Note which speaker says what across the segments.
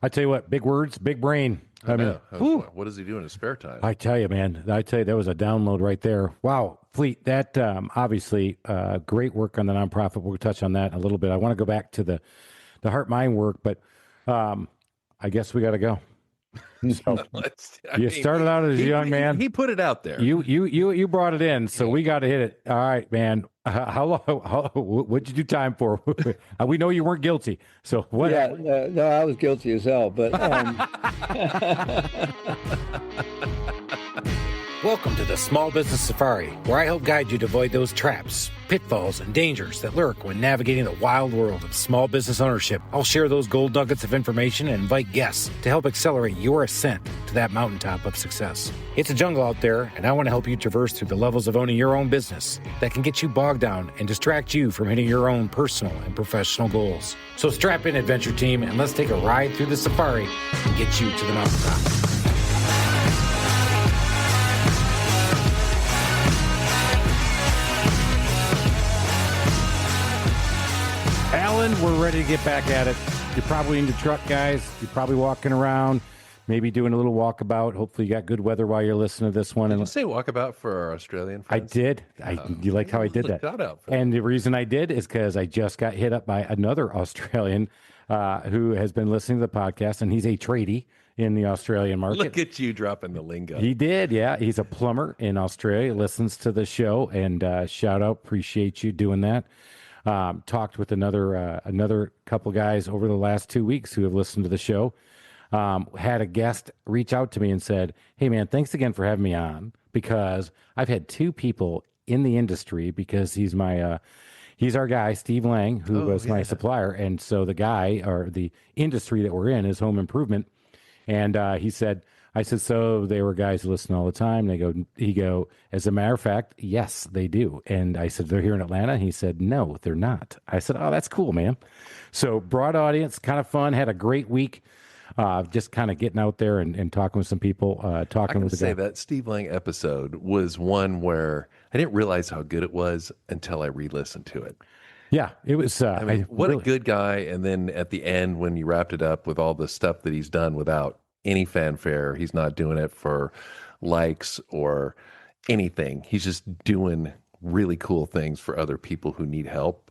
Speaker 1: I tell you what, big words, big brain. I mean,
Speaker 2: What does he do in his spare time?
Speaker 1: I tell you, man, that was a download right there. Wow, Fleet, that obviously great work on the nonprofit. We'll touch on that in a little bit. I want to go back to the heart mind work, but I guess we got to go. So you started out as a young man.
Speaker 2: He put it out there.
Speaker 1: You brought it in, so we got to hit it. All right, man. How long? What'd you do time for? We know you weren't guilty. So what?
Speaker 3: Yeah, no, I was guilty as hell. But
Speaker 1: welcome to the Small Business Safari, where I help guide you to avoid those traps, pitfalls, and dangers that lurk when navigating the wild world of small business ownership. I'll share those gold nuggets of information and invite guests to help accelerate your ascent to that mountaintop of success. It's a jungle out there, and I want to help you traverse through the levels of owning your own business that can get you bogged down and distract you from hitting your own personal and professional goals. So strap in, adventure team, and let's take a ride through the safari and get you to the mountaintop. Alan, we're ready to get back at it. You're probably in the truck, guys. You're probably walking around, maybe doing a little walkabout. Hopefully you got good weather while you're listening to this one.
Speaker 2: Did you say walkabout for our Australian friends?
Speaker 1: I did. You like how I did that? And the reason I did is because I just got hit up by another Australian who has been listening to the podcast, and he's a tradie in the Australian market.
Speaker 2: Look at you dropping the lingo.
Speaker 1: He did, yeah. He's a plumber in Australia, listens to the show, and shout out, appreciate you doing that. Talked with another couple guys over the last 2 weeks who have listened to the show. Had a guest reach out to me and said, "Hey man, thanks again for having me on, because I've had two people in the industry, because he's our guy, Steve Lang, who was my supplier. And so the guy, or the industry that we're in, is home improvement. And I said, so they were guys who listen all the time. He go, as a matter of fact, yes, they do. And I said, they're here in Atlanta? He said, no, they're not. I said, oh, that's cool, man. So broad audience, kind of fun, had a great week. Just kind of getting out there and talking with some people, talking with the guy.
Speaker 2: That Steve Lang episode was one where I didn't realize how good it was until I re-listened to it.
Speaker 1: Yeah, it was.
Speaker 2: A good guy. And then at the end, when you wrapped it up with all the stuff that he's done without any fanfare, he's not doing it for likes or anything. He's just doing really cool things for other people who need help.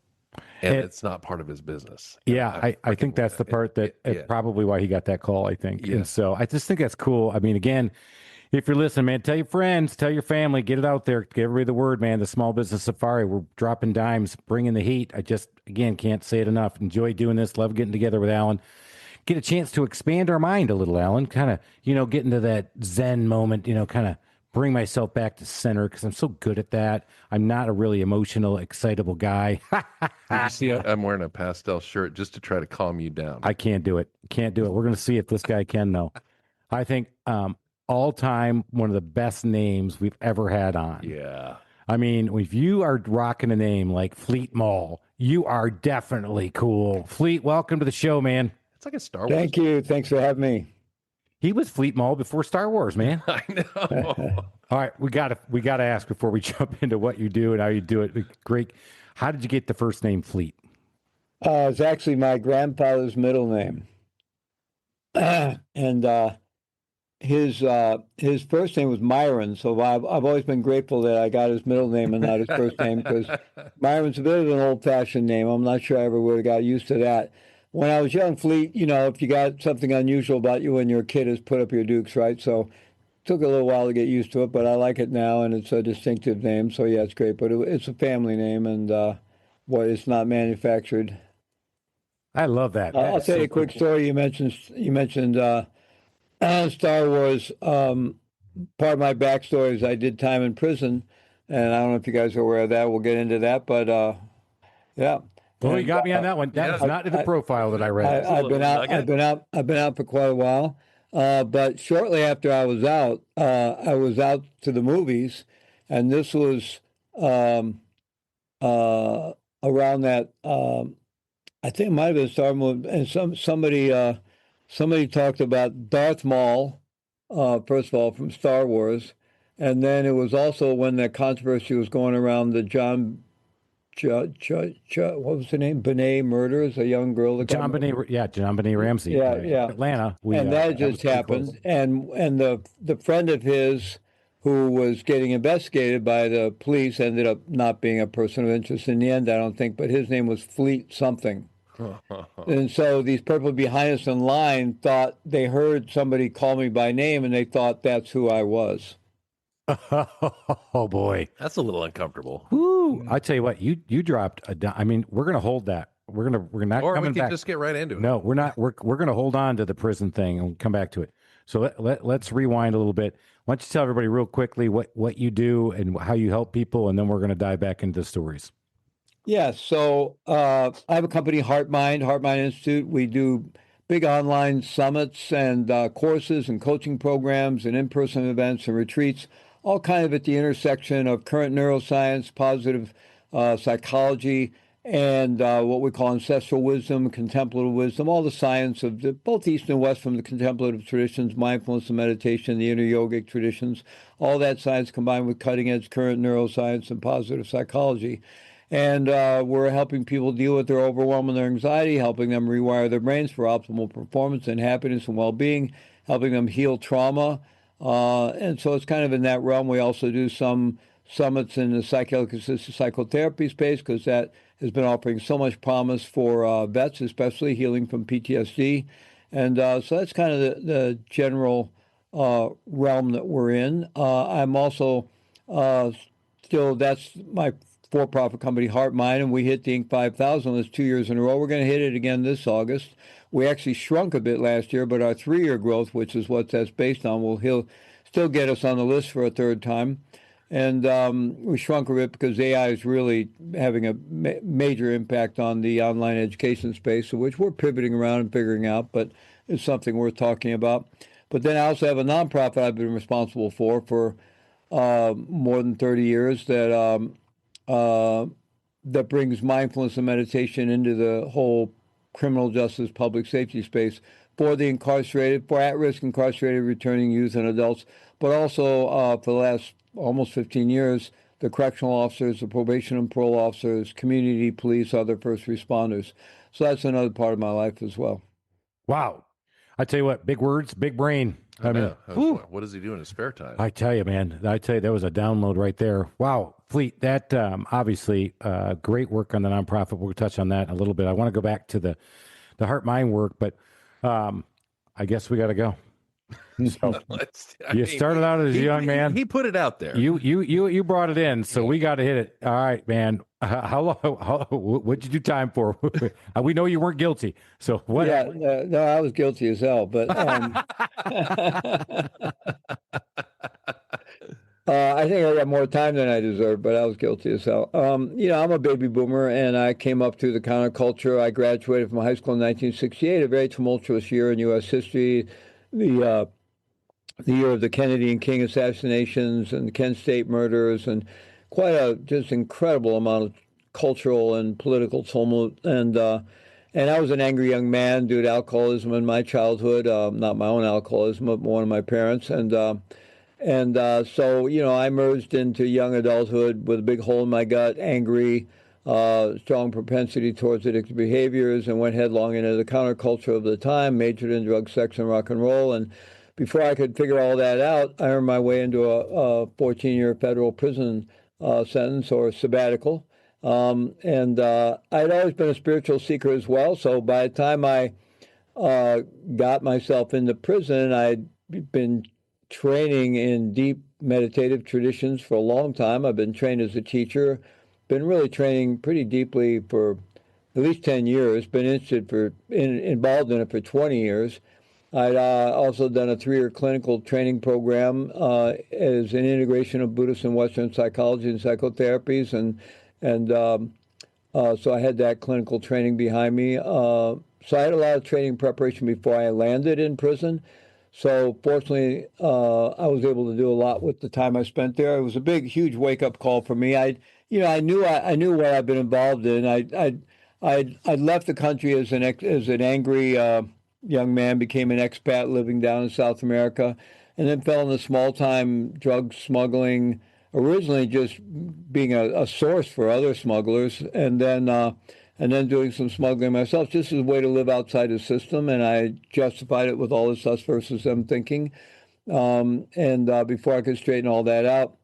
Speaker 2: And it's not part of his business.
Speaker 1: Yeah, I think that's the part that probably why he got that call, I think. Yeah. And so I just think that's cool. I mean, again, if you're listening, man, tell your friends, tell your family, get it out there, give everybody the word, man. The Small Business Safari, we're dropping dimes, bringing the heat. I just, again, can't say it enough. Enjoy doing this. Love getting together with Alan. Get a chance to expand our mind a little, Alan. Kind of, get into that Zen moment, kind of bring myself back to center, because I'm so good at that. I'm not a really emotional, excitable guy.
Speaker 2: You see, I'm wearing a pastel shirt just to try to calm you down.
Speaker 1: I can't do it. Can't do it. We're going to see if this guy can, though. I think all time, one of the best names we've ever had on.
Speaker 2: Yeah.
Speaker 1: I mean, if you are rocking a name like Fleet Maull, you are definitely cool. Fleet, welcome to the show, man.
Speaker 2: It's like a Star Wars.
Speaker 3: Thank you. Thanks for having me.
Speaker 1: He was Fleet Maull before Star Wars, man.
Speaker 2: I know.
Speaker 1: All right, we gotta ask before we jump into what you do and how you do it. Great. How did you get the first name Fleet?
Speaker 3: It's actually my grandfather's middle name, and his first name was Myron. So I've always been grateful that I got his middle name and not his first name, because Myron's a bit of an old-fashioned name. I'm not sure I ever would have got used to that. When I was young, Fleet, if you got something unusual about you when you're a kid, is put up your dukes, right? So it took a little while to get used to it, but I like it now, and it's a distinctive name. So yeah, it's great. But it's a family name, and it's not manufactured.
Speaker 1: I love that.
Speaker 3: I'll tell you a quick story. You mentioned Star Wars. Part of my backstory is I did time in prison, and I don't know if you guys are aware of that. We'll get into that, but yeah.
Speaker 1: Well, you got me on that one. That was not in the profile that I read.
Speaker 3: I've been out for quite a while. But shortly after I was out to the movies, and this was around that. I think it might have been Star Wars, and somebody talked about Darth Maul, first of all, from Star Wars, and then it was also when that controversy was going around the Jon what was the name? Benet murders, a young girl that
Speaker 1: John
Speaker 3: got
Speaker 1: Benet, yeah, John Benet Ramsey.
Speaker 3: yeah, yeah.
Speaker 1: Atlanta.
Speaker 3: And that
Speaker 1: That was
Speaker 3: just
Speaker 1: pretty
Speaker 3: happened.
Speaker 1: close.
Speaker 3: And the friend of his who was getting investigated by the police ended up not being a person of interest in the end, I don't think, but his name was Fleet something. And so these people behind us in line thought they heard somebody call me by name and they thought that's who I was.
Speaker 1: Oh boy.
Speaker 2: That's a little uncomfortable.
Speaker 1: Woo. I tell you what, you dropped I mean, we're gonna hold that. We're not
Speaker 2: Or we
Speaker 1: coming
Speaker 2: could
Speaker 1: back.
Speaker 2: just get right into it.
Speaker 1: No, we're not. We're gonna hold on to the prison thing and we'll come back to it. So let's rewind a little bit. Why don't you tell everybody real quickly what you do and how you help people, and then we're gonna dive back into stories.
Speaker 3: Yeah, so I have a company, Heart Mind Institute. We do big online summits and courses and coaching programs and in-person events and retreats, all kind of at the intersection of current neuroscience, positive psychology, and what we call ancestral wisdom, contemplative wisdom, all the science of both East and West from the contemplative traditions, mindfulness and meditation, the inner yogic traditions, all that science combined with cutting-edge current neuroscience and positive psychology. And we're helping people deal with their overwhelm and their anxiety, helping them rewire their brains for optimal performance and happiness and well-being, helping them heal trauma. And so it's kind of in that realm. We also do some summits in the psychedelic-assisted psychotherapy space because that has been offering so much promise for vets, especially healing from PTSD. And so that's kind of the general realm that we're in. I'm also still, that's my for-profit company, Heart Mind, and we hit the Inc. 5000 list 2 years in a row. We're going to hit it again this August. We actually shrunk a bit last year, but our 3-year growth, which is what that's based on, will still get us on the list for a third time. And we shrunk a bit because AI is really having a major impact on the online education space, which we're pivoting around and figuring out, but it's something worth talking about. But then I also have a nonprofit I've been responsible for more than 30 years that brings mindfulness and meditation into the whole criminal justice public safety space for the incarcerated, for at-risk incarcerated returning youth and adults, but also for the last almost 15 years, the correctional officers, the probation and parole officers, community police, other first responders. So that's another part of my life as well.
Speaker 1: Wow. I tell you what, big words, big brain.
Speaker 2: I mean, what does he do in his spare time?
Speaker 1: I tell you, man, that was a download right there. Wow. Fleet, that obviously great work on the nonprofit. We'll touch on that in a little bit. I want to go back to the Heart Mind work, but I guess we got to go. So, started out as a young man.
Speaker 2: He put it out there.
Speaker 1: You brought it in, so we got to hit it. All right, man. How long? What'd you do time for? We know you weren't guilty. So what?
Speaker 3: Yeah, no, I was guilty as hell, but I think I got more time than I deserved, but I was guilty as hell. I'm a baby boomer, and I came up through the counterculture. I graduated from high school in 1968, a very tumultuous year in U.S. history. The year of the Kennedy and King assassinations and the Kent State murders, and quite a just incredible amount of cultural and political tumult. And I was an angry young man due to alcoholism in my childhood, not my own alcoholism, but one of my parents. So, I merged into young adulthood with a big hole in my gut, angry, strong propensity towards addictive behaviors, and went headlong into the counterculture of the time, majored in drugs, sex, and rock and roll. And before I could figure all that out, I earned my way into a 14-year federal prison sentence or sabbatical. I'd always been a spiritual seeker as well. So by the time I got myself into prison, I'd been training in deep meditative traditions for a long time. I've been trained as a teacher, been really training pretty deeply for at least 10 years, been involved in it for 20 years. I'd also done a 3-year clinical training program as an integration of Buddhist and Western psychology and psychotherapies, so I had that clinical training behind me. So I had a lot of training preparation before I landed in prison. So fortunately, I was able to do a lot with the time I spent there. It was a big, huge wake-up call for me. I knew what I'd been involved in. I'd left the country as an angry young man, became an expat living down in South America, and then fell into small-time drug smuggling, originally just being a source for other smugglers, and then doing some smuggling myself, just as a way to live outside the system. And I justified it with all this us versus them thinking. And before I could straighten all that out,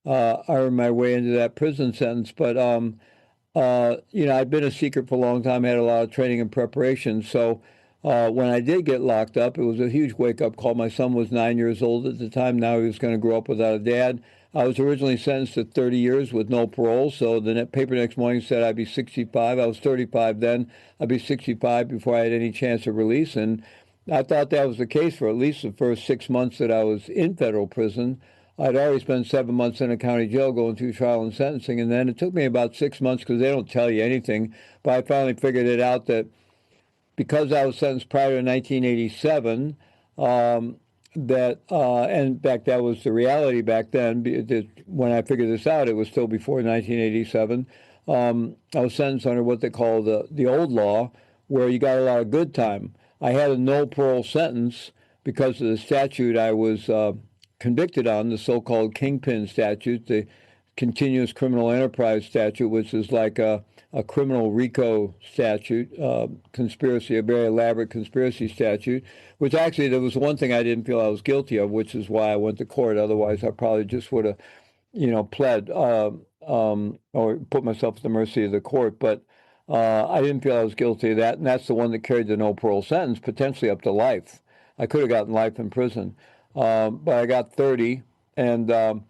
Speaker 3: I earned my way into that prison sentence. But I'd been a secret for a long time, had a lot of training and preparation. So when I did get locked up, it was a huge wake-up call. My son was 9 years old at the time. Now he was going to grow up without a dad. I was originally sentenced to 30 years with no parole. So the paper next morning said I'd be 65. I was 35 then. I'd be 65 before I had any chance of release. And I thought that was the case for at least the first 6 months that I was in federal prison. I'd already spent 7 months in a county jail going through trial and sentencing. And then it took me about 6 months because they don't tell you anything. But I finally figured it out that because I was sentenced prior to 1987, and in fact, that was the reality back then. When I figured this out, it was still before 1987. I was sentenced under what they call the old law, where you got a lot of good time. I had a no parole sentence because of the statute I was convicted on, the so-called Kingpin statute, the Continuous Criminal Enterprise statute, which is like a criminal RICO statute, conspiracy, a very elaborate conspiracy statute, which actually there was one thing I didn't feel I was guilty of, which is why I went to court. Otherwise, I probably just would have, pled or put myself at the mercy of the court. But I didn't feel I was guilty of that, and that's the one that carried the no parole sentence, potentially up to life. I could have gotten life in prison, but I got 30, and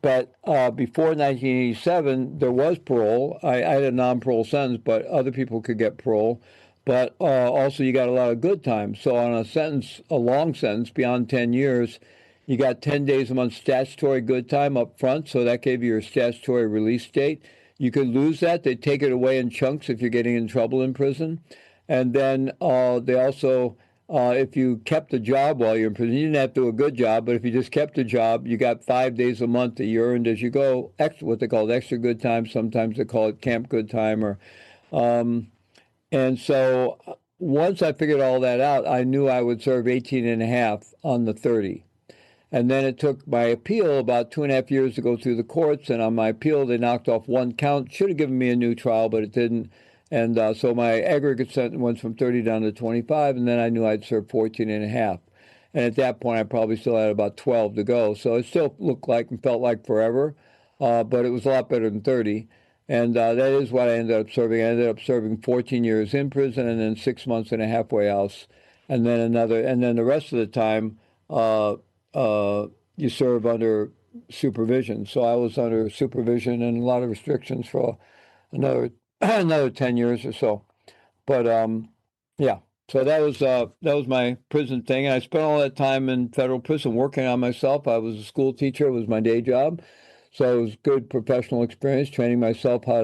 Speaker 3: but before 1987, there was parole. I had a non-parole sentence, but other people could get parole. But also, you got a lot of good time. So on a long sentence, beyond 10 years, you got 10 days a month statutory good time up front. So that gave you your statutory release date. You could lose that. They take it away in chunks if you're getting in trouble in prison. And then they also... if you kept a job while you're in prison, you didn't have to do a good job, but if you just kept a job, you got 5 days a month that you earned as you go, what they call extra good time. Sometimes they call it camp good time. And so once I figured all that out, I knew I would serve 18 and a half on the 30. And then it took my appeal about 2.5 years to go through the courts. And on my appeal, they knocked off one count. Should have given me a new trial, but it didn't. And so my aggregate sentence went from 30 down to 25, and then I knew I'd serve 14 and a half. And at that point, I probably still had about 12 to go. So it still looked like and felt like forever, but it was a lot better than 30. And that is what I ended up serving. I ended up serving 14 years in prison and then 6 months in a halfway house. And then the rest of the time, you serve under supervision. So I was under supervision and a lot of restrictions for another 10 years or so. But yeah, so that was my prison thing. And I spent all that time in federal prison working on myself. I was a school teacher. It was my day job. So it was good professional experience, training myself how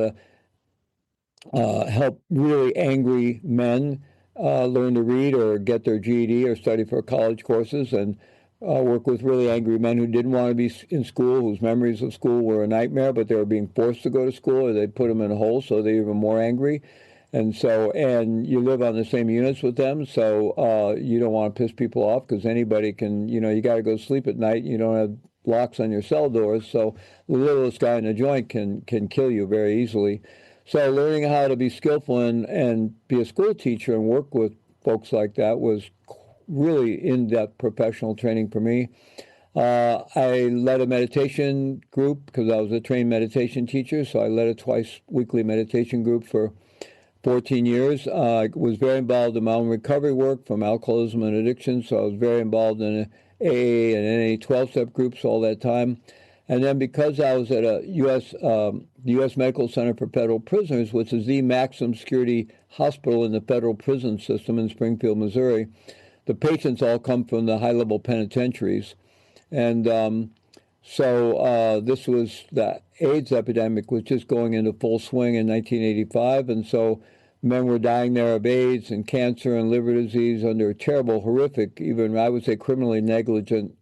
Speaker 3: to help really angry men learn to read or get their GED or study for college courses, and work with really angry men who didn't want to be in school, whose memories of school were a nightmare, but they were being forced to go to school, or they'd put them in a hole, so they're even more angry. And you live on the same units with them, so you don't want to piss people off, because anybody can, you got to go to sleep at night, you don't have locks on your cell doors, so the littlest guy in a joint can kill you very easily. So learning how to be skillful and be a school teacher and work with folks like that was really in-depth professional training for me. I led a meditation group because I was a trained meditation teacher, so I led a twice-weekly meditation group for 14 years. I was very involved in my own recovery work from alcoholism and addiction, so I was very involved in AA and NA 12-step groups all that time. And then because I was at a U.S. Medical Center for Federal Prisoners, which is the maximum security hospital in the federal prison system in Springfield, Missouri, the patients all come from the high-level penitentiaries. And so this was the AIDS epidemic was just going into full swing in 1985. And so men were dying there of AIDS and cancer and liver disease under terrible, horrific, even I would say criminally negligent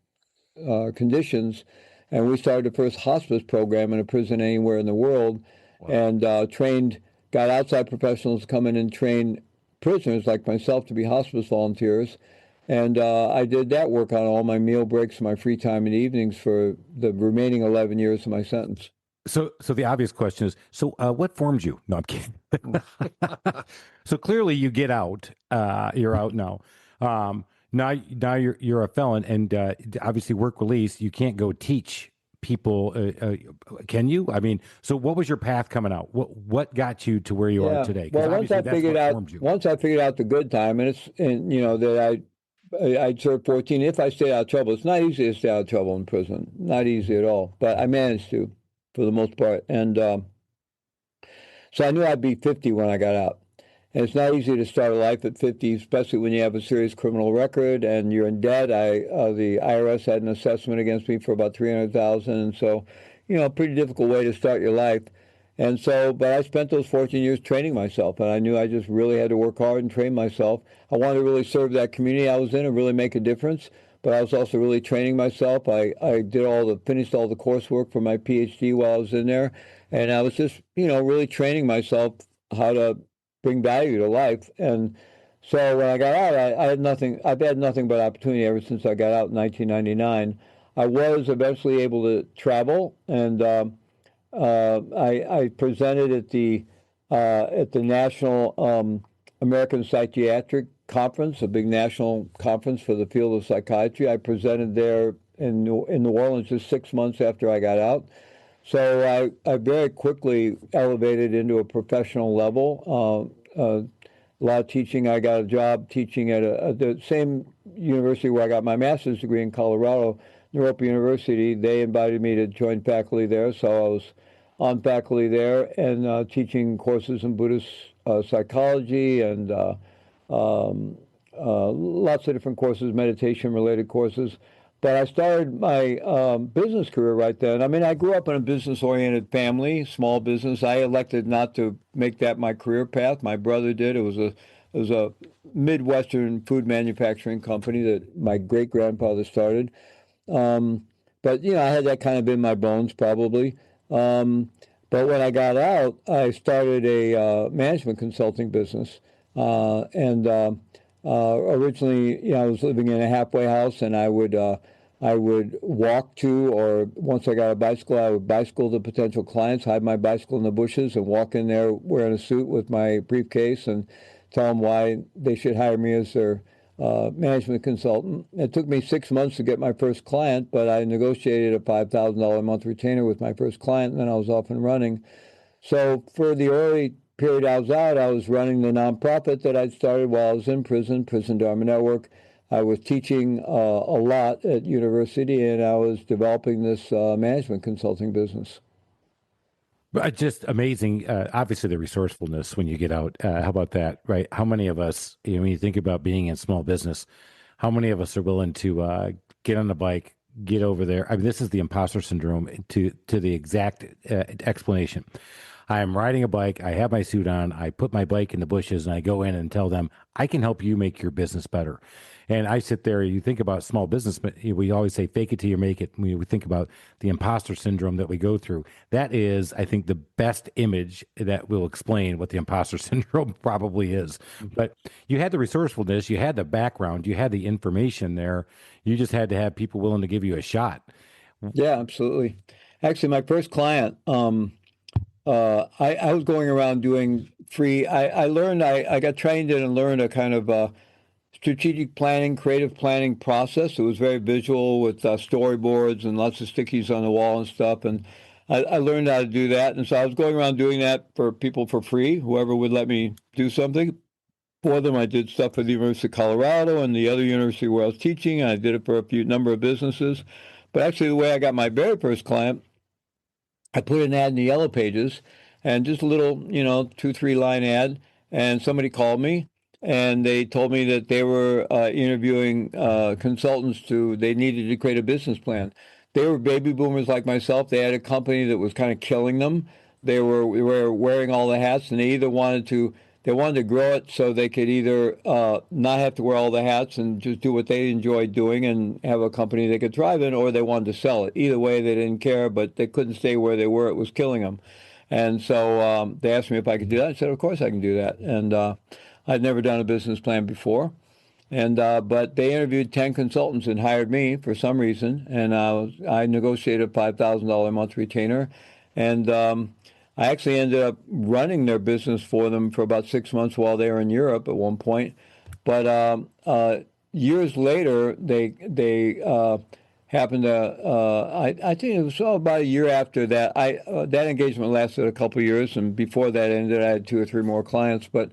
Speaker 3: conditions. And we started the first hospice program in a prison anywhere in the world. Wow. And got outside professionals to come in and train prisoners like myself to be hospice volunteers. And I did that work on all my meal breaks, my free time and evenings for the remaining 11 years of my sentence.
Speaker 1: So the obvious question is, so what formed you? No, I'm kidding. So clearly you get out. You're out now. Now you're a felon, and obviously work release. You can't go teach people. Can you? I mean, so what was your path coming out? What got you to where you are today? Because
Speaker 3: Well,
Speaker 1: obviously that's what formed you.
Speaker 3: once I figured out the good time, and you know that I'd served 14. If I stayed out of trouble, it's not easy to stay out of trouble in prison. Not easy at all. But I managed to, for the most part. And so I knew I'd be 50 when I got out. And it's not easy to start a life at 50, especially when you have a serious criminal record and you're in debt. The IRS had an assessment against me for about $300,000, and so, you know, a pretty difficult way to start your life. And so, but I spent those 14 years training myself, and I knew I just really had to work hard and train myself. I wanted to really serve that community I was in and really make a difference. But I was also really training myself. I finished all the coursework for my PhD while I was in there, and I was just, you know, really training myself how to bring value to life. And so when I got out, I had nothing. I've had nothing but opportunity ever since I got out in 1999. I was eventually able to travel, and I presented at the National American Psychiatric Conference, a big national conference for the field of psychiatry. I presented there in New Orleans just 6 months after I got out. So I very quickly elevated into a professional level. A lot of teaching. I got a job teaching at the same university where I got my master's degree in Colorado, Naropa University. They invited me to join faculty there, so I was on faculty there and teaching courses in Buddhist psychology and lots of different courses, meditation-related courses. But I started my business career right then. I mean, I grew up in a business-oriented family, small business. I elected not to make that my career path. My brother did. It was a Midwestern food manufacturing company that my great-grandfather started. But, you know, I had that kind of in my bones probably. But when I got out, I started a management consulting business. Originally, you know, I was living in a halfway house, and I would walk to, or once I got a bicycle, I would bicycle to potential clients, hide my bicycle in the bushes, and walk in there wearing a suit with my briefcase and tell them why they should hire me as their management consultant. It took me 6 months to get my first client, but I negotiated a $5,000 a month retainer with my first client, and then I was off and running. So for the early period I was out, I was running the nonprofit that I'd started while I was in prison, Prison Dharma Network. I was teaching a lot at university, and I was developing this management consulting business.
Speaker 1: But just amazing. Obviously, the resourcefulness when you get out. How about that, right? How many of us, you know, when you think about being in small business, how many of us are willing to get on the bike, get over there? I mean, this is the imposter syndrome to the exact explanation. I am riding a bike. I have my suit on. I put my bike in the bushes, and I go in and tell them, I can help you make your business better. And I sit there, you think about small business, but we always say, fake it till you make it. We think about the imposter syndrome that we go through. That is, I think, the best image that will explain what the imposter syndrome probably is. But you had the resourcefulness, you had the background, you had the information there. You just had to have people willing to give you a shot.
Speaker 3: Yeah, absolutely. Actually, my first client, I was going around doing free. I got trained in and learned a kind of strategic planning, creative planning process. It was very visual with storyboards and lots of stickies on the wall and stuff. And I learned how to do that. And so I was going around doing that for people for free, whoever would let me do something for them. I did stuff for the University of Colorado and the other university where I was teaching. And I did it for a number of businesses. But actually, the way I got my very first client, I put an ad in the Yellow Pages, and just a little, you know, 2-3 line ad. And somebody called me, and they told me that they were interviewing consultants they needed to create a business plan. They were baby boomers like myself. They had a company that was kind of killing them. They were wearing all the hats, and they wanted to grow it so they could either not have to wear all the hats and just do what they enjoyed doing and have a company they could thrive in, or they wanted to sell it. Either way, they didn't care, but they couldn't stay where they were. It was killing them. And so they asked me if I could do that. I said, of course I can do that. And I'd never done a business plan before. And but they interviewed 10 consultants and hired me for some reason, and I negotiated a $5,000 a month retainer, and I actually ended up running their business for them for about 6 months while they were in Europe at one point. But years later, they happened to. I think it was about a year after that. That engagement lasted a couple of years, and before that ended, I had 2 or 3 more clients. But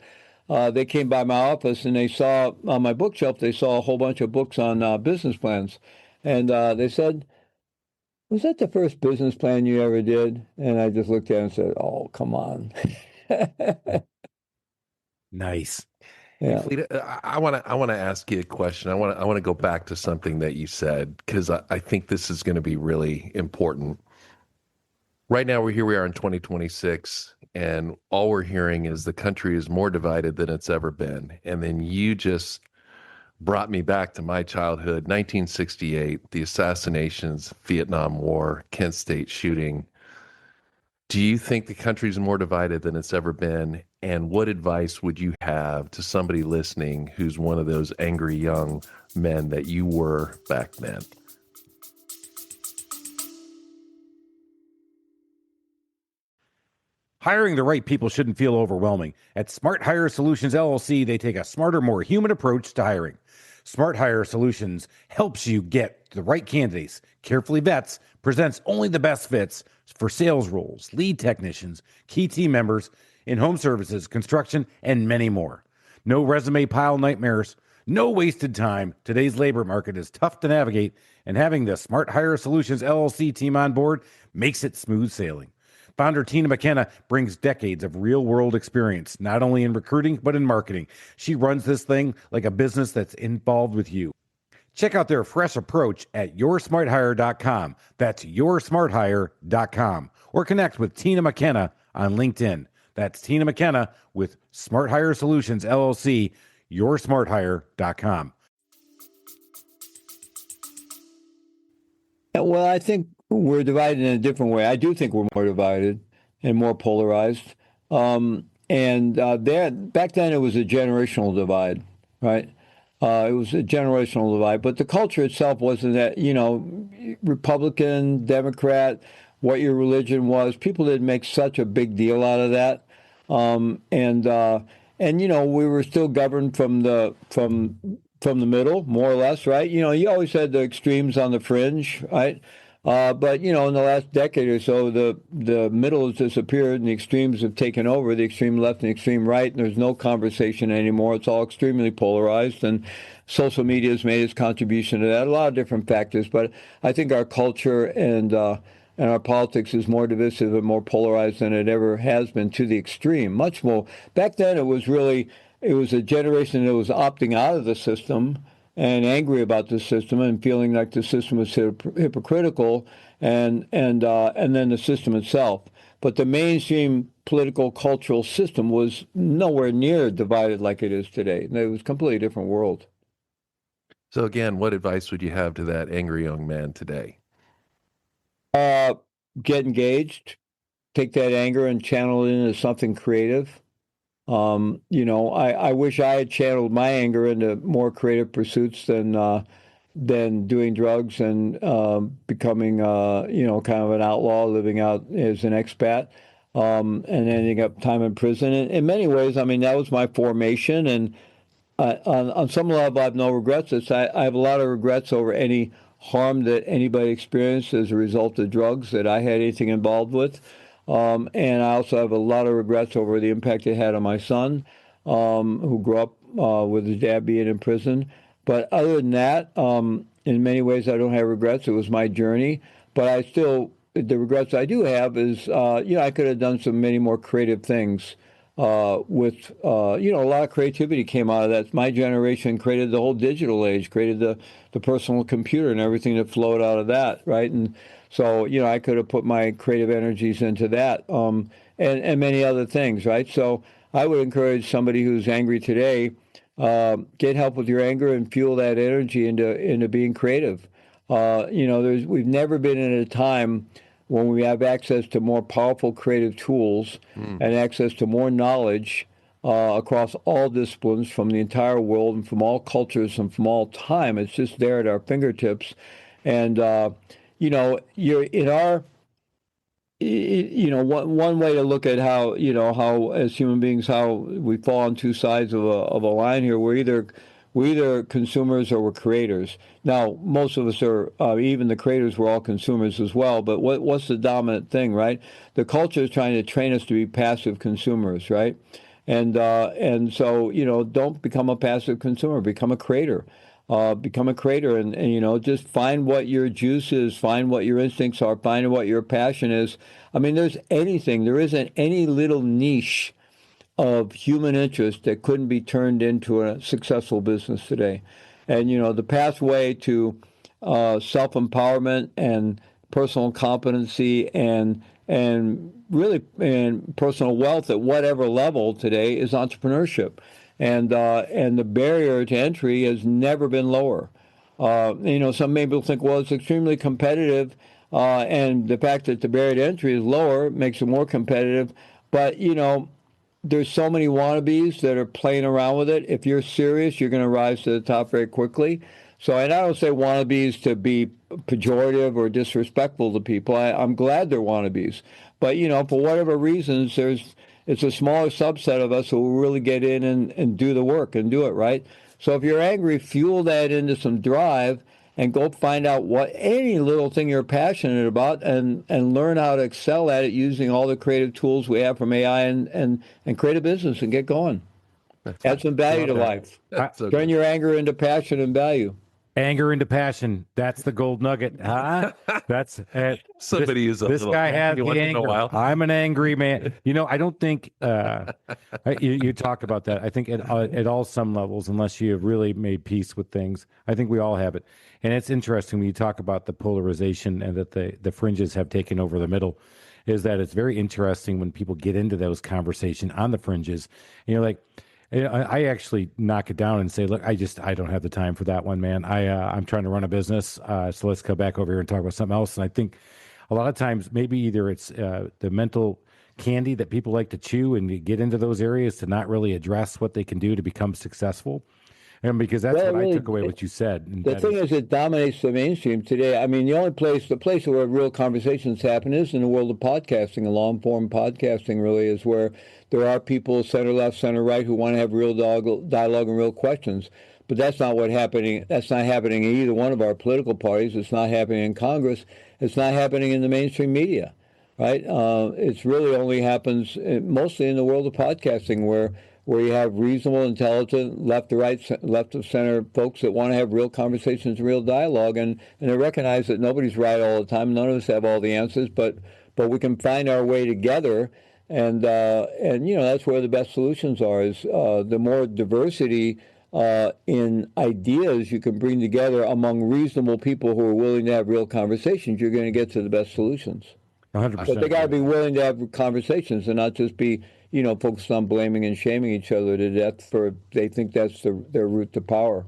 Speaker 3: they came by my office and they saw on my bookshelf. They saw a whole bunch of books on business plans, and they said, "Was that the first business plan you ever did?" And I just looked at it and said, "Oh, come on."
Speaker 1: Nice.
Speaker 2: Hey,
Speaker 3: Yeah.
Speaker 2: Fleet, I want to ask you a question. I want to go back to something that you said because I think this is going to be really important. Right now, here we are in 2026, and all we're hearing is the country is more divided than it's ever been. And then you just brought me back to my childhood, 1968, the assassinations, Vietnam War, Kent State shooting. Do you think the country's more divided than it's ever been? And what advice would you have to somebody listening who's one of those angry young men that you were back then?
Speaker 1: Hiring the right people shouldn't feel overwhelming. At Smart Hire Solutions LLC, they take a smarter, more human approach to hiring. Smart Hire Solutions helps you get the right candidates, carefully vets, presents only the best fits for sales roles, lead technicians, key team members, in home services, construction, and many more. No resume pile nightmares, no wasted time. Today's labor market is tough to navigate, and having the Smart Hire Solutions LLC team on board makes it smooth sailing. Founder Tina McKenna brings decades of real-world experience, not only in recruiting, but in marketing. She runs this thing like a business that's involved with you. Check out their fresh approach at yoursmarthire.com. That's yoursmarthire.com. Or connect with Tina McKenna on LinkedIn. That's Tina McKenna with Smart Hire Solutions, LLC, yoursmarthire.com.
Speaker 3: Well, I think we're divided in a different way. I do think we're more divided and more polarized. Back then it was a generational divide, right? It was a generational divide, but the culture itself wasn't that, Republican, Democrat, what your religion was. People didn't make such a big deal out of that. We were still governed from the middle, more or less, right? You always had the extremes on the fringe, right? But in the last decade or so, the middle has disappeared and the extremes have taken over, the extreme left and extreme right, and there's no conversation anymore. It's all extremely polarized, and social media has made its contribution to that. A lot of different factors, but I think our culture and our politics is more divisive and more polarized than it ever has been, to the extreme, much more. Back then, it was a generation that was opting out of the system and angry about the system and feeling like the system was hypocritical, and then the system itself. But the mainstream political cultural system was nowhere near divided like it is today. It was a completely different world.
Speaker 2: So again, what advice would you have to that angry young man today?
Speaker 3: Get engaged, take that anger and channel it into something creative. I wish I had channeled my anger into more creative pursuits than doing drugs and becoming, kind of an outlaw, living out as an expat, and ending up time in prison. In many ways, I mean, that was my formation, and on some level, I have no regrets. I have a lot of regrets over any harm that anybody experienced as a result of drugs that I had anything involved with. And I also have a lot of regrets over the impact it had on my son, who grew up with his dad being in prison. But other than that, in many ways, I don't have regrets. It was my journey. But the regrets I do have is, I could have done many more creative things. A lot of creativity came out of that. My generation created the whole digital age, created the personal computer and everything that flowed out of that, right? And so, I could have put my creative energies into that, and many other things, right? So I would encourage somebody who's angry today, get help with your anger and fuel that energy into being creative. We've never been in a time when we have access to more powerful creative tools and access to more knowledge across all disciplines from the entire world and from all cultures and from all time. It's just there at our fingertips. And, you're in our, one way to look at how as human beings, how we fall on two sides of a line here. We're either consumers or we're creators. Now, most of us are, even the creators, we're all consumers as well. But what's the dominant thing, right? The culture is trying to train us to be passive consumers, right? And so, don't become a passive consumer. Become a creator. Become a creator, and just find what your juice is, find what your instincts are, find what your passion is. I mean, there isn't any little niche of human interest that couldn't be turned into a successful business today. And the pathway to self-empowerment and personal competency and really personal wealth at whatever level today is entrepreneurship. And the barrier to entry has never been lower. Some people think, well, it's extremely competitive, and the fact that the barrier to entry is lower makes it more competitive. But there's so many wannabes that are playing around with it. If you're serious, you're going to rise to the top very quickly. So, and I don't say wannabes to be pejorative or disrespectful to people. I'm glad they're wannabes. But for whatever reasons, it's a smaller subset of us who will really get in and do the work and do it right. So if you're angry, fuel that into some drive and go find out what any little thing you're passionate about and learn how to excel at it using all the creative tools we have from AI and create a business and get going. Add some value to life. Turn your anger into passion and value.
Speaker 1: Anger into passion. That's the gold nugget. Huh? That's
Speaker 2: somebody is a
Speaker 1: this
Speaker 2: little
Speaker 1: guy has the anger. I'm an angry man. I don't think you talked about that. I think at all some levels, unless you have really made peace with things, I think we all have it. And it's interesting when you talk about the polarization and that the fringes have taken over the middle, is that it's very interesting when people get into those conversations on the fringes. And you're like, I actually knock it down and say, look, I don't have the time for that one, man. I'm trying to run a business, so let's go back over here and talk about something else. And I think a lot of times maybe either it's the mental candy that people like to chew and get into those areas to not really address what they can do to become successful. And because that's what I took away what you said.
Speaker 3: The thing is, it dominates the mainstream today. I mean, the place where real conversations happen is in the world of podcasting. And long-form podcasting really is where there are people center left, center right who want to have real dialogue and real questions. But that's not happening. That's not happening in either one of our political parties. It's not happening in Congress. It's not happening in the mainstream media, right? It's really only happens mostly in the world of podcasting where you have reasonable, intelligent, left to right, left of center folks that want to have real conversations, real dialogue, and they recognize that nobody's right all the time. None of us have all the answers, but we can find our way together, and that's where the best solutions are. Is the more diversity in ideas you can bring together among reasonable people who are willing to have real conversations, you're going to get to the best solutions.
Speaker 1: 100%.
Speaker 3: But they got to be willing to have conversations and not just be focused on blaming and shaming each other to death they think that's their route to power.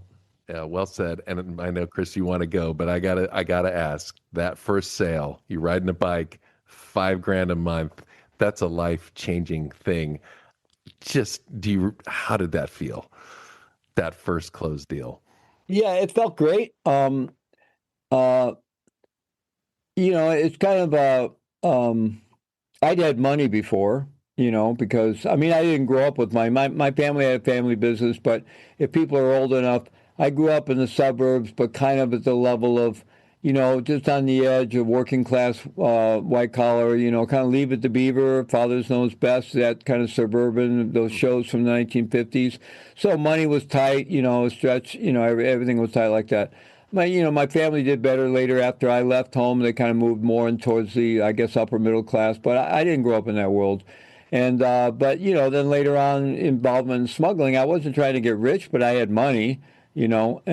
Speaker 2: Yeah, well said. And I know, Chris, you want to go, but I gotta ask, that first sale, you riding a bike, $5,000 a month, that's a life-changing thing. How did that feel? That first closed deal?
Speaker 3: Yeah, it felt great. It's kind of I'd had money before, because I didn't grow up with my family had a family business, but if people are old enough, I grew up in the suburbs, but kind of at the level of, just on the edge of working class, white collar, kind of Leave It to Beaver, Fathers Knows Best, that kind of suburban, those shows from the 1950s. So money was tight, stretch, everything was tight like that. My family did better later after I left home. They kind of moved more in towards the, I guess, upper middle class, but I didn't grow up in that world. And, but, then later on, involvement in smuggling, I wasn't trying to get rich, but I had money, and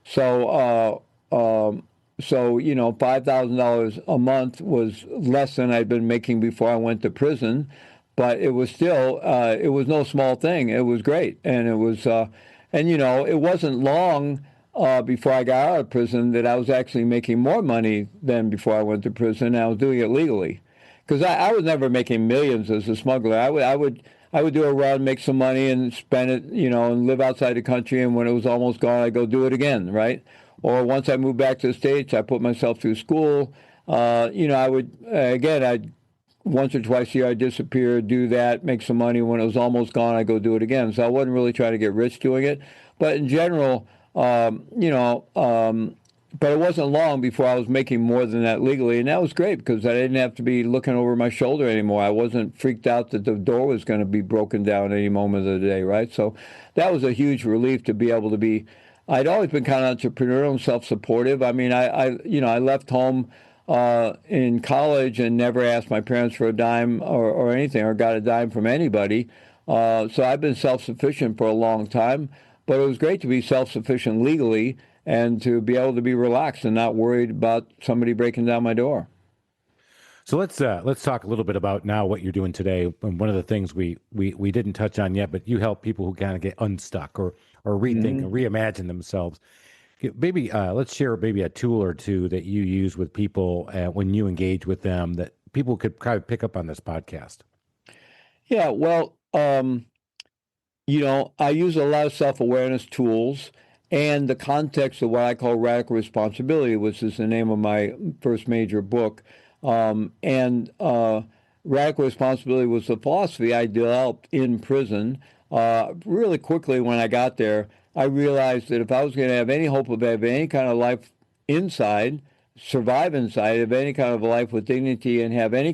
Speaker 3: so $5,000 a month was less than I'd been making before I went to prison, but it was still, it was no small thing. It was great. And it was, it wasn't long before I got out of prison that I was actually making more money than before I went to prison. And I was doing it legally. Because I was never making millions as a smuggler. I I would do a run, make some money, and spend it, and live outside the country. And when it was almost gone, I'd go do it again, right? Or once I moved back to the States, I put myself through school. I would, again, I'd once or twice a year, I'd disappear, do that, make some money. When it was almost gone, I'd go do it again. So I wasn't really trying to get rich doing it. But in general, but it wasn't long before I was making more than that legally. And that was great because I didn't have to be looking over my shoulder anymore. I wasn't freaked out that the door was going to be broken down any moment of the day, right? So that was a huge relief to be able to be. I'd always been kind of entrepreneurial and self-supportive. I mean, I left home in college and never asked my parents for a dime or anything, or got a dime from anybody. So I've been self-sufficient for a long time, but it was great to be self-sufficient legally and to be able to be relaxed and not worried about somebody breaking down my door.
Speaker 1: So let's talk a little bit about now what you're doing today. And one of the things we didn't touch on yet, but you help people who kind of get unstuck or rethink or reimagine themselves. Maybe let's share maybe a tool or two that you use with people when you engage with them that people could kind of pick up on this podcast.
Speaker 3: Yeah, well, I use a lot of self-awareness tools and the context of what I call radical responsibility, which is the name of my first major book. Radical responsibility was the philosophy I developed in prison. Really quickly when I got there, I realized that if I was going to have any hope of having any kind of life inside, survive inside, have any kind of a life with dignity, and have any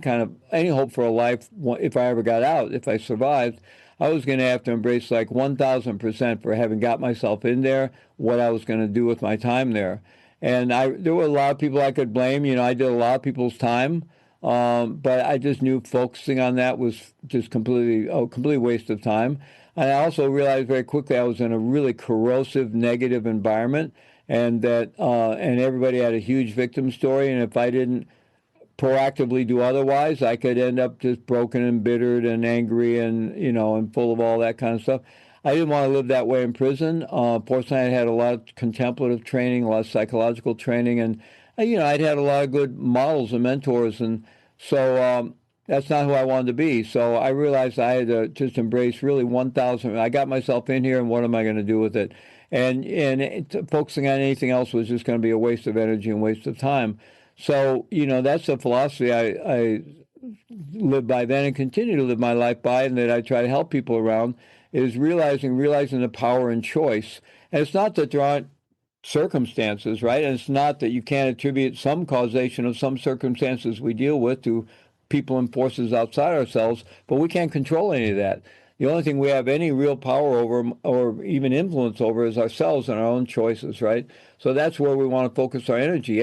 Speaker 3: hope for a life if I ever got out, if I survived, I was going to have to embrace like 1,000% for having got myself in there, what I was going to do with my time there. And there were a lot of people I could blame. I did a lot of people's time, but I just knew focusing on that was just complete waste of time. And I also realized very quickly I was in a really corrosive, negative environment, and that and everybody had a huge victim story. And if I didn't proactively do otherwise, I could end up just broken and bittered and angry and and full of all that kind of stuff. I didn't want to live that way in prison. Fortunately, I had a lot of contemplative training, a lot of psychological training, and I'd had a lot of good models and mentors, and so that's not who I wanted to be. So I realized I had to just embrace really 1,000. I got myself in here, and what am I going to do with it? And focusing on anything else was just going to be a waste of energy and waste of time. So, that's the philosophy I live by then and continue to live my life by, and that I try to help people around, is realizing the power in choice. And it's not that there aren't circumstances, right? And it's not that you can't attribute some causation of some circumstances we deal with to people and forces outside ourselves, but we can't control any of that. The only thing we have any real power over or even influence over is ourselves and our own choices, right? So that's where we want to focus our energy.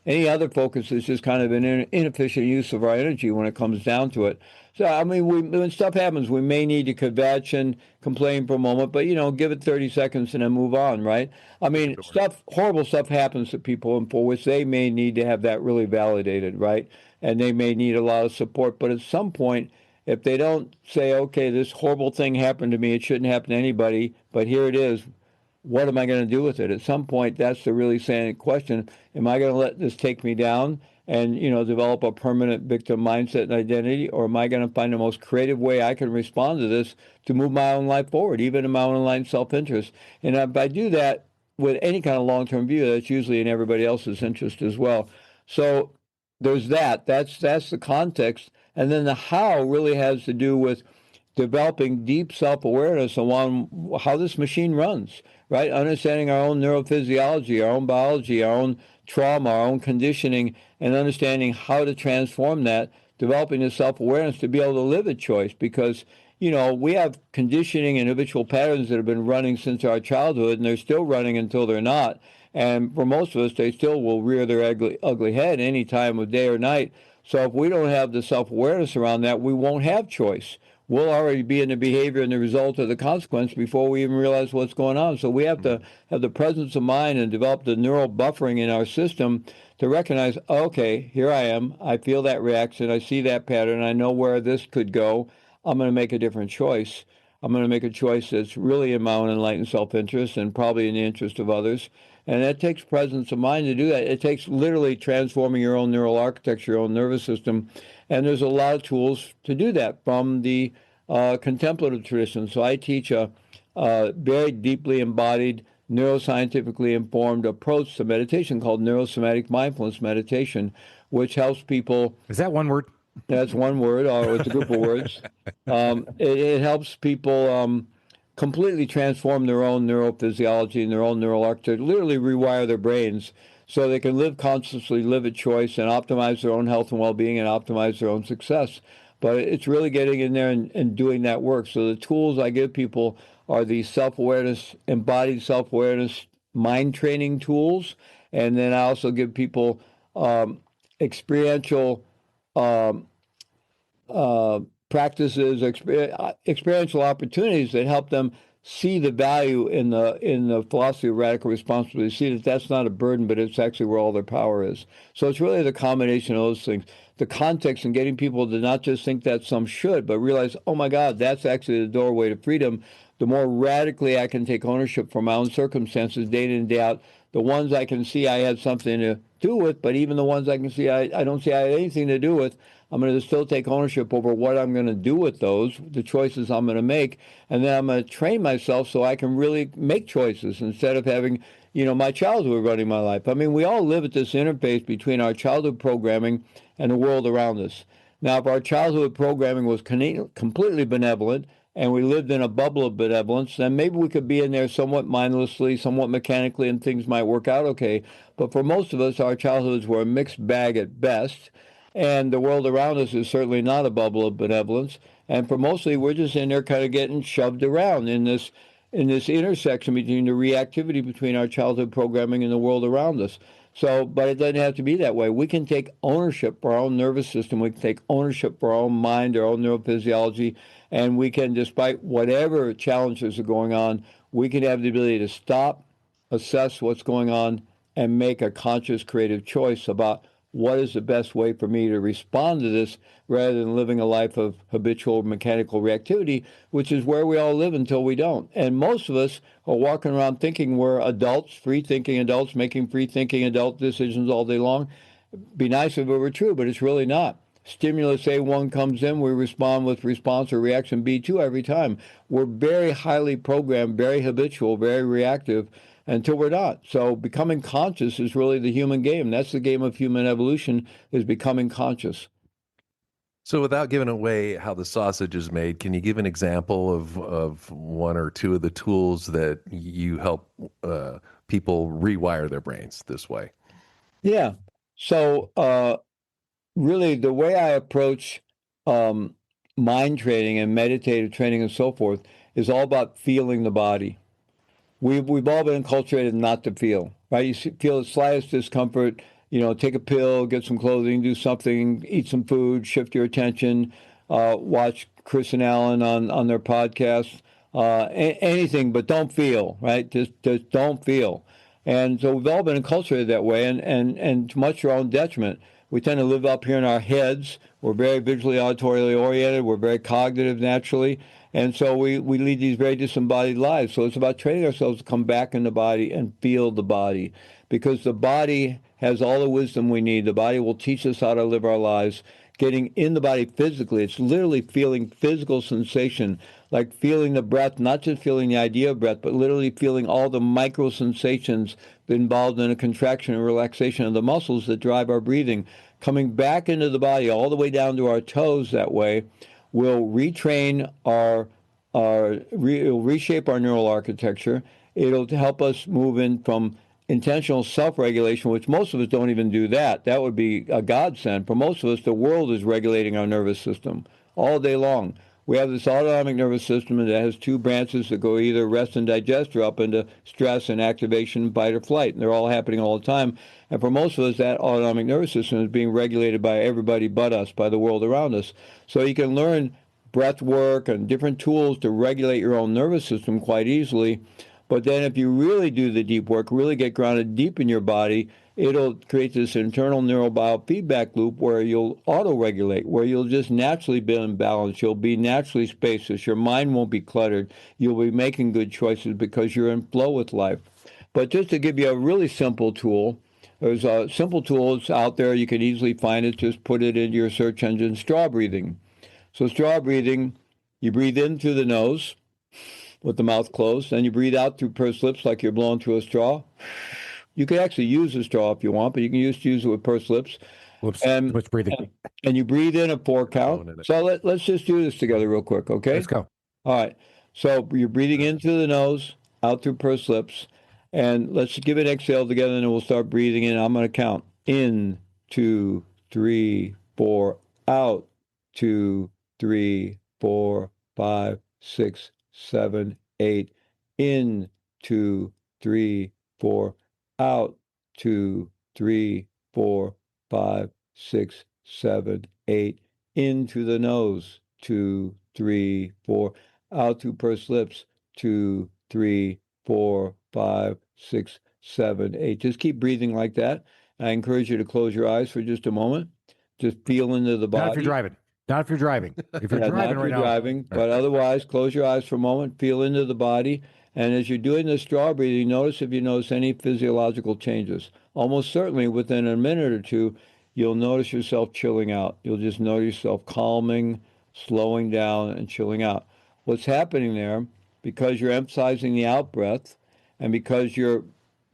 Speaker 3: Any other focus is just kind of an inefficient use of our energy when it comes down to it. So, I mean, when stuff happens, we may need to kvetch and complain for a moment, but, give it 30 seconds and then move on, right? I mean, horrible stuff happens to people, and for which they may need to have that really validated, right? And they may need a lot of support. But at some point, if they don't say, okay, this horrible thing happened to me, it shouldn't happen to anybody, but here it is, what am I going to do with it? At some point, that's the really salient question. Am I going to let this take me down and, develop a permanent victim mindset and identity? Or am I going to find the most creative way I can respond to this to move my own life forward, even in my own line self-interest? And if I do that with any kind of long-term view, that's usually in everybody else's interest as well. So there's that. That's the context. And then the how really has to do with developing deep self-awareness on how this machine runs, right? Understanding our own neurophysiology, our own biology, our own trauma, our own conditioning, and understanding how to transform that, developing the self-awareness to be able to live a choice. Because, we have conditioning and habitual patterns that have been running since our childhood, and they're still running until they're not. And for most of us, they still will rear their ugly head any time of day or night. So if we don't have the self-awareness around that, we won't have choice. We'll already be in the behavior and the result of the consequence before we even realize what's going on. So we have to have the presence of mind and develop the neural buffering in our system to recognize, okay, here I am. I feel that reaction. I see that pattern. I know where this could go. I'm going to make a different choice. I'm going to make a choice that's really in my own enlightened self-interest and probably in the interest of others. And that takes presence of mind to do that. It takes literally transforming your own neural architecture, your own nervous system. And there's a lot of tools to do that, from the contemplative tradition. So I teach a very deeply embodied, neuroscientifically informed approach to meditation called neurosomatic mindfulness meditation, which helps people.
Speaker 1: Is that one word?
Speaker 3: That's one word, or it's a group of words. It helps people completely transform their own neurophysiology and their own neural architecture, literally rewire their brains so they can live consciously, live at choice, and optimize their own health and well-being and optimize their own success. But it's really getting in there and doing that work. So the tools I give people are the self-awareness, embodied self-awareness, mind training tools. And then I also give people experiential practices, experiential opportunities that help them see the value in the philosophy of radical responsibility, see that that's not a burden, but it's actually where all their power is. So it's really the combination of those things. The context and getting people to not just think that some should, but realize, oh my God, that's actually the doorway to freedom. The more radically I can take ownership for my own circumstances day in and day out, the ones I can see I had something to do with, but even the ones I can see I don't see I had anything to do with, I'm going to still take ownership over what I'm going to do with those, the choices I'm going to make, and then I'm going to train myself so I can really make choices instead of having, my childhood running my life. I mean, we all live at this interface between our childhood programming and the world around us. Now, if our childhood programming was completely benevolent and we lived in a bubble of benevolence, then maybe we could be in there somewhat mindlessly, somewhat mechanically, and things might work out okay. But for most of us, our childhoods were a mixed bag at best. And the world around us is certainly not a bubble of benevolence. And for mostly, we're just in there kind of getting shoved around in this intersection between the reactivity between our childhood programming and the world around us. So, but it doesn't have to be that way. We can take ownership for our own nervous system. We can take ownership for our own mind, our own neurophysiology, and we can, despite whatever challenges are going on, we can have the ability to stop, assess what's going on, and make a conscious, creative choice about what is the best way for me to respond to this rather than living a life of habitual mechanical reactivity, which is where we all live until we don't. And most of us are walking around thinking we're adults, free-thinking adults, making free-thinking adult decisions all day long. Be nice if it were true, but it's really not. Stimulus A1 comes in, we respond with response or reaction B2 every time. We're very highly programmed, very habitual, very reactive, until we're not. So becoming conscious is really the human game. That's the game of human evolution, is becoming conscious.
Speaker 2: So without giving away how the sausage is made, can you give an example of one or two of the tools that you help people rewire their brains this way?
Speaker 3: Yeah. So really the way I approach mind training and meditative training and so forth is all about feeling the body. We've all been enculturated not to feel, right? You feel the slightest discomfort, take a pill, get some clothing, do something, eat some food, shift your attention, watch Chris and Alan on their podcast, anything, but don't feel, right? Just don't feel. And so we've all been enculturated that way, and to much our own detriment. We tend to live up here in our heads. We're very visually, auditorially oriented. We're very cognitive naturally. And so we lead these very disembodied lives. So it's about training ourselves to come back in the body and feel the body, because the body has all the wisdom we need. The body will teach us how to live our lives. Getting in the body physically, it's literally feeling physical sensation, like feeling the breath, not just feeling the idea of breath, but literally feeling all the micro sensations involved in a contraction and relaxation of the muscles that drive our breathing. Coming back into the body all the way down to our toes that way will retrain it'll reshape our neural architecture. It'll help us move in from intentional self-regulation, which most of us don't even do that. That would be a godsend. For most of us, the world is regulating our nervous system all day long. We have this autonomic nervous system that has two branches that go either rest and digest or up into stress and activation, fight or flight. And they're all happening all the time. And for most of us, that autonomic nervous system is being regulated by everybody but us, by the world around us. So you can learn breath work and different tools to regulate your own nervous system quite easily. But then if you really do the deep work, really get grounded deep in your body, it'll create this internal neural biofeedback loop where you'll auto-regulate, where you'll just naturally be in balance. You'll be naturally spacious. Your mind won't be cluttered. You'll be making good choices because you're in flow with life. But just to give you a really simple tool, there's a simple tools out there. You can easily find it. Just put it into your search engine, straw breathing. So straw breathing You breathe in through the nose with the mouth closed, and you breathe out through pursed lips like you're blowing through a straw. You could actually use a straw if you want, but you can use it with pursed lips.
Speaker 1: Whoops.
Speaker 3: And,
Speaker 1: Switch breathing.
Speaker 3: and you breathe in a 4 count. So let's just do this together real quick, okay?
Speaker 1: Let's go.
Speaker 3: All right. So you're breathing in through the nose, out through pursed lips, and let's give an exhale together, and then we'll start breathing in. I'm going to count. In, 2, 3, 4. Out, 2, 3, 4, 5, 6, 7, 8. In, 2, 3, 4. Out, 2, 3, 4, 5, 6, 7, 8. Into the nose, 2, 3, 4. Out through pursed lips, 2, 3, 4, 5, 6, 7, 8. Just keep breathing like that. I encourage you to close your eyes for just a moment. Just feel into the body.
Speaker 1: Not if you're driving. Not if you're driving. If you're driving right now.
Speaker 3: Driving, but otherwise, close your eyes for a moment. Feel into the body. And as you're doing the straw breathing, notice if you notice any physiological changes. Almost certainly within a minute or two, you'll notice yourself chilling out. You'll just notice yourself calming, slowing down, and chilling out. What's happening there, because you're emphasizing the out breath, and because you're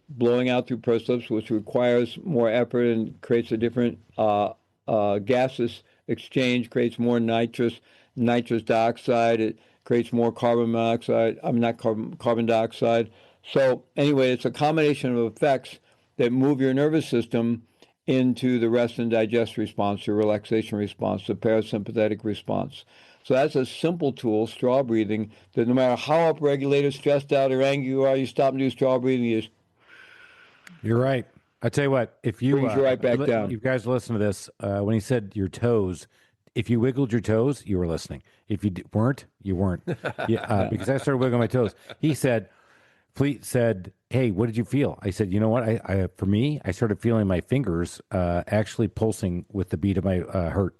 Speaker 3: blowing out through pursed lips, which requires more effort and creates a different gaseous exchange, creates more nitrous dioxide. It creates more carbon monoxide. I mean, not carbon dioxide. So anyway, it's a combination of effects that move your nervous system into the rest and digest response, your relaxation response, the parasympathetic response. So that's a simple tool, straw breathing, that no matter how upregulated, stressed out, or angry you are, you stop and do straw breathing, you just...
Speaker 1: You're right. I tell you what, if you
Speaker 3: brings you right back down.
Speaker 1: You guys listen to this, when he said your toes, if you wiggled your toes, you were listening. If you weren't, you weren't. Because I started wiggling my toes. Fleet said, "Hey, what did you feel?" I said, "You know what? For me, I started feeling my fingers actually pulsing with the beat of my heart."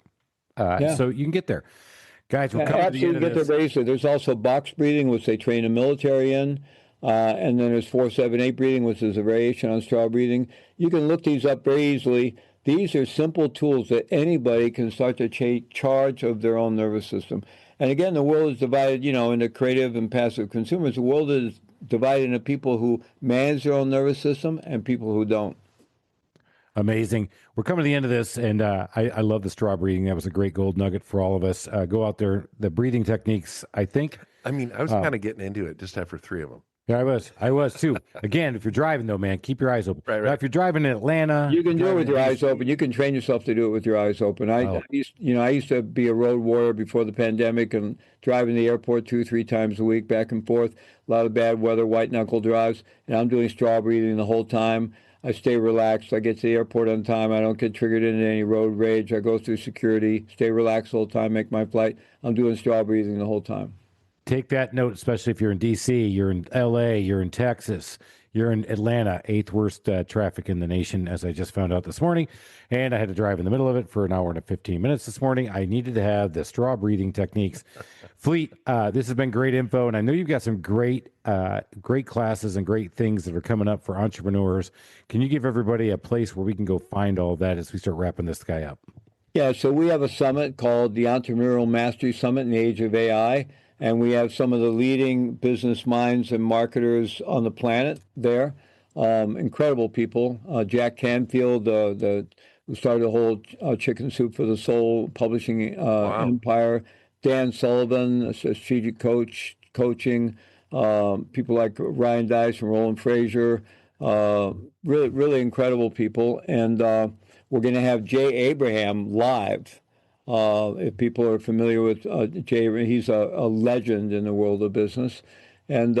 Speaker 1: So you can get there, guys. We're coming to the end of this.
Speaker 3: Very easily. There's also box breathing, which they train the military in, and then there's 4-7-8 breathing, which is a variation on straw breathing. You can look these up very easily. These are simple tools that anybody can start to take charge of their own nervous system. And again, the world is divided, into creative and passive consumers. The world is divided into people who manage their own nervous system and people who don't.
Speaker 1: Amazing. We're coming to the end of this, and I love the straw breathing. That was a great gold nugget for all of us. Go out there. The breathing techniques, I think.
Speaker 2: I mean, I was kind of getting into it just after 3 of them.
Speaker 1: Yeah, I was too. Again, if you're driving though, man, keep your eyes open. Right. Now, if you're driving in Atlanta,
Speaker 3: you can do it with your eyes open. You can train yourself to do it with your eyes open. I used to be a road warrior before the pandemic and driving the airport 2-3 times a week back and forth. A lot of bad weather, white knuckle drives, and I'm doing straw breathing the whole time. I stay relaxed. I get to the airport on time. I don't get triggered into any road rage. I go through security, stay relaxed the whole time, make my flight. I'm doing straw breathing the whole time.
Speaker 1: Take that note, especially if you're in D.C., you're in L.A., you're in Texas, you're in Atlanta, 8th worst traffic in the nation, as I just found out this morning. And I had to drive in the middle of it for an hour and 15 minutes this morning. I needed to have the straw breathing techniques. Fleet, this has been great info, and I know you've got some great classes and great things that are coming up for entrepreneurs. Can you give everybody a place where we can go find all of that as we start wrapping this guy up?
Speaker 3: Yeah, so we have a summit called the Entrepreneurial Mastery Summit in the Age of AI. And we have some of the leading business minds and marketers on the planet there. Incredible people. Jack Canfield, who started the whole Chicken Soup for the Soul publishing empire. Dan Sullivan, a strategic coaching. People like Ryan Dice and Roland Frazier. Really, really incredible people. And we're going to have Jay Abraham live. If people are familiar with Jay, he's a legend in the world of business. And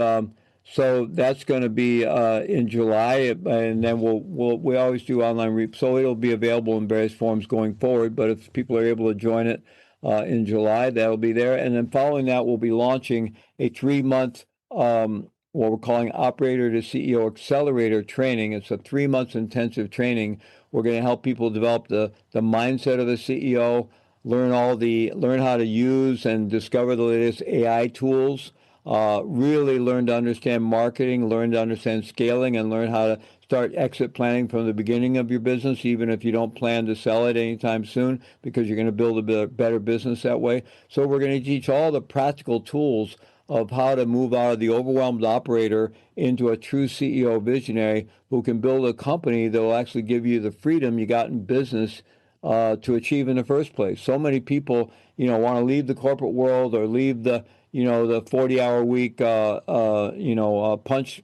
Speaker 3: so that's going to be in July, and then we always do online so it'll be available in various forms going forward. But if people are able to join it in July, that'll be there. And then following that, we'll be launching a 3-month what we're calling Operator to CEO Accelerator training. It's a 3 months intensive training. We're going to help people develop the mindset of the CEO, learn how to use and discover the latest AI tools, really learn to understand marketing, learn to understand scaling, and learn how to start exit planning from the beginning of your business, even if you don't plan to sell it anytime soon, because you're going to build a better business that way. So we're going to teach all the practical tools of how to move out of the overwhelmed operator into a true CEO visionary who can build a company that will actually give you the freedom you got in business to achieve in the first place. So many people, want to leave the corporate world or leave the 40-hour week,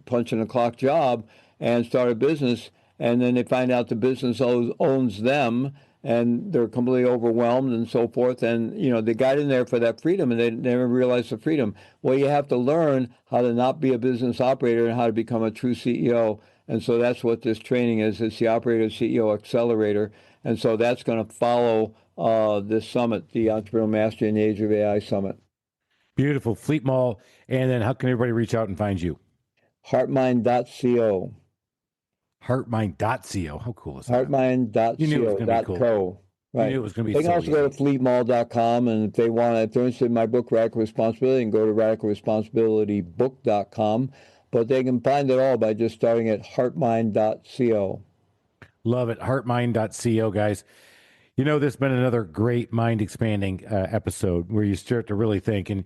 Speaker 3: punch in the clock job and start a business, and then they find out the business owns them, and they're completely overwhelmed and so forth. And, they got in there for that freedom and they never realized the freedom. Well, you have to learn how to not be a business operator and how to become a true CEO. And so that's what this training is. It's the Operator CEO Accelerator. And so that's going to follow this summit, the Entrepreneur Mastery in the Age of AI Summit.
Speaker 1: Beautiful. Fleet Maull. And then how can everybody reach out and find you?
Speaker 3: Heartmind.co.
Speaker 1: Heartmind.co. How cool is that?
Speaker 3: Heartmind.co.
Speaker 1: You knew it was going to be cool.
Speaker 3: Co. Right.
Speaker 1: You knew it was going to be
Speaker 3: They can
Speaker 1: so
Speaker 3: also
Speaker 1: easy.
Speaker 3: go to fleetmaull.com, and if they're interested in my book, Radical Responsibility, they can go to radicalresponsibilitybook.com. But they can find it all by just starting at heartmind.co.
Speaker 1: Love it. Heartmind.co, guys. This has been another great mind-expanding episode where you start to really think. And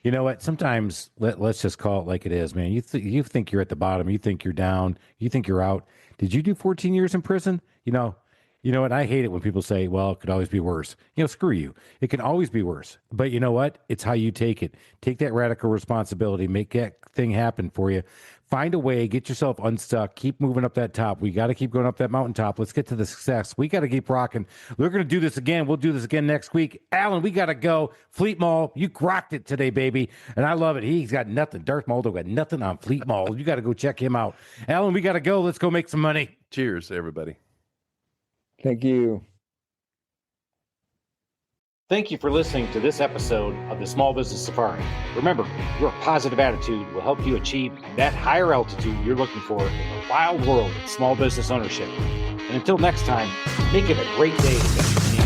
Speaker 1: you know what? Sometimes let's just call it like it is, man. You think you're at the bottom. You think you're down. You think you're out. Did you do 14 years in prison? You know what? I hate it when people say, well, it could always be worse. Screw you. It can always be worse. But you know what? It's how you take it. Take that radical responsibility. Make that thing happen for you. Find a way. Get yourself unstuck. Keep moving up that top. We got to keep going up that mountaintop. Let's get to the success. We got to keep rocking. We're going to do this again. We'll do this again next week. Alan, we got to go. Fleet Maull, you rocked it today, baby. And I love it. He's got nothing. Darth Muldo got nothing on Fleet Maull. You got to go check him out. Alan, we got to go. Let's go make some money.
Speaker 2: Cheers, everybody.
Speaker 3: Thank you.
Speaker 1: Thank you for listening to this episode of the Small Business Safari. Remember, your positive attitude will help you achieve that higher altitude you're looking for in the wild world of small business ownership. And until next time, make it a great day.